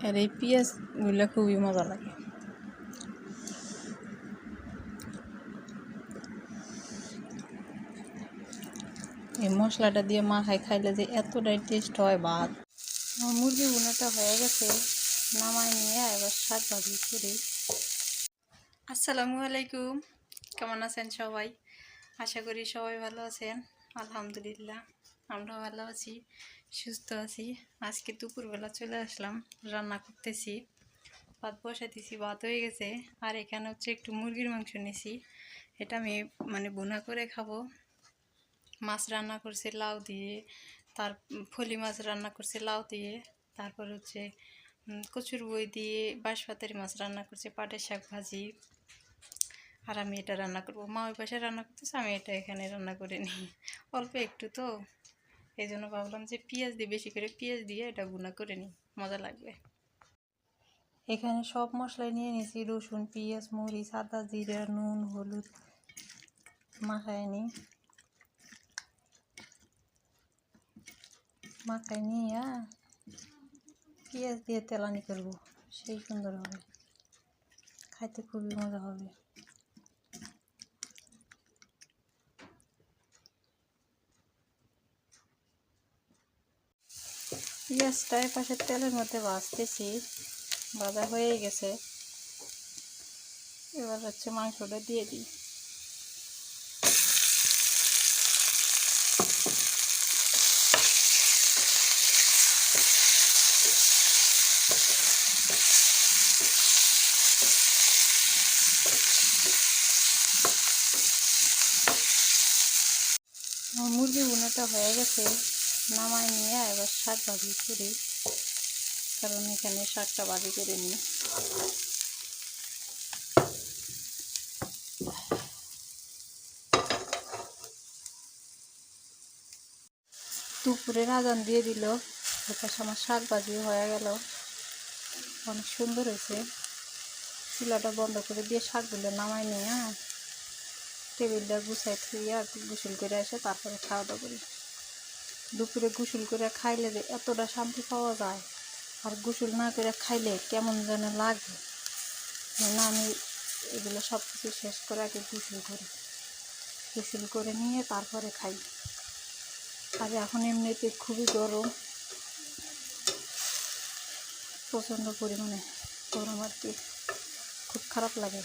আর এই পেঁয়াজগুলো খুবই মজা লাগে। এই মশলাটা দিয়ে মাখায় খাইলে যে এতটাই টেস্ট হয় ভাত। মুরগি ভুনাটা হয়ে গেছে, নামায় নিয়ে এবার শাক ভাজি করি। আসসালামু আলাইকুম, কেমন আছেন সবাই? আশা করি সবাই ভালো আছেন। আলহামদুলিল্লাহ আমরা ভালো আছি, সুস্থ আছি। আজকে দুপুরবেলা চলে আসলাম, রান্না করতেছি। ভাত বসাতেছি, ভাত হয়ে গেছে। আর এখানে হচ্ছে একটু মুরগির মাংস নিয়েছি, এটা আমি ভুনা করে খাবো। মাছ রান্না করছে লাউ দিয়ে, তার ফলি মাছ রান্না করছে লাউ দিয়ে, তারপর হচ্ছে কচুর বই দিয়ে বাঁশপাতারি মাছ রান্না করছে, পাটের শাক ভাজি। আর আমি এটা রান্না করবো। মা ওই পাশে রান্না করতেছে, আমি এটা এখানে রান্না করে নিই। অল্প একটু তো, এই জন্য ভাবলাম যে পেঁয়াজ দিয়ে, বেশি করে পেঁয়াজ দিয়ে এটা ভুনা করে নিই, মজা লাগবে। এখানে সব মশলাই নিয়ে নিয়েছি, রসুন, পেঁয়াজ, মরিচ, আদা, জিরা, নুন, হলুদ মাখায় নিই। মাখায় নিয়ে পেঁয়াজ দিয়ে তেলানি করবো, সেই সুন্দর হবে, খাইতে খুবই মজা হবে। পেঁয়াজটা এপাশে তেলের মধ্যে ভাজতেছি, ভাজা হয়ে গেছে। এবার হচ্ছে মাংসটা দিয়ে দিই। মুরগি ভুনাটা হয়ে গেছে, নামায় নিয়ে এবার শাক ভাজি করি, কারণ এখানে শাকটা ভাজি করে নিই। দুপুরের আজান দিয়ে দিল, এপাশে আমার শাক ভাজি হয়ে গেল, অনেক সুন্দর হয়েছে। চুলাটা বন্ধ করে দিয়ে শাকগুলো নামায় নিয়ে টেবিলটা গুছাই থুইয়া গোসল করে আসে, তারপরে খাওয়া দাওয়া করি। দুপুরে গোসল করে খাইলে যে এতটা শান্তি পাওয়া যায়, আর গোসল না করে খাইলে কেমন যেন লাগে না। আমি এগুলো সব কিছু শেষ করে আগে গোসল করি, গোসল করে নিয়ে তারপরে খাই। আর এখন এমনিতে খুবই গরম, প্রচণ্ড পরিমাণে গরম, আর কি খুব খারাপ লাগে।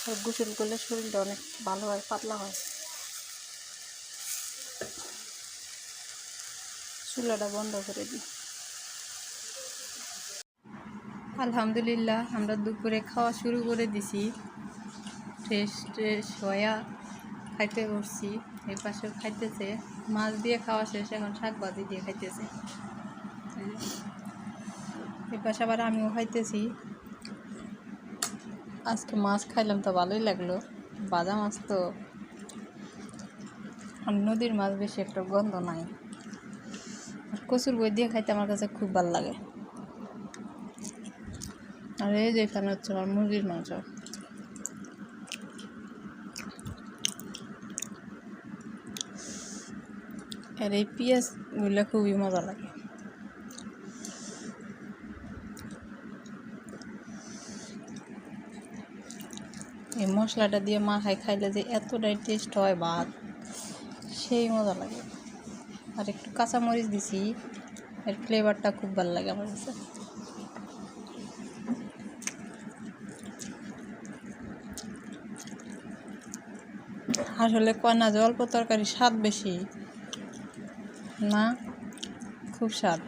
আর গোসল করলে শরীরটা অনেক ভালো হয়, পাতলা হয়। চুলাটা বন্ধ করে দিই। আলহামদুলিল্লাহ আমরা দুপুরে খাওয়া শুরু করে দিছি। ফ্রেশ হয়া খাইতে বসছি, এই পাশেও খাইতেছে। মাছ দিয়ে খাওয়া শেষ, এখন শাক ভাজি দিয়ে খাইতেছে। এই পাশে আবার আমিও খাইতেছি। আজকে মাছ খাইলাম তো ভালোই লাগলো, ভাজা মাছ তো, আর নদীর মাছ বেশি একটা গন্ধ নাই। আর কচুর বই দিয়ে খাইতে আমার কাছে খুব ভালো লাগে। আর এই যে এখানে হচ্ছে আমার মুরগির মাংস। আর এই পেঁয়াজগুলো খুবই মজা লাগে। এই মশলাটা দিয়ে মাখায় খাইলে যে এতটাই টেস্ট হয় ভাত, সেই মজা লাগে। আর একটু কাঁচামরিচ দিছি, এর ফ্লেভারটা খুব ভালো লাগে আমার কাছে। আসলে কয় না যে অল্প তরকারি স্বাদ বেশি, না খুব স্বাদ।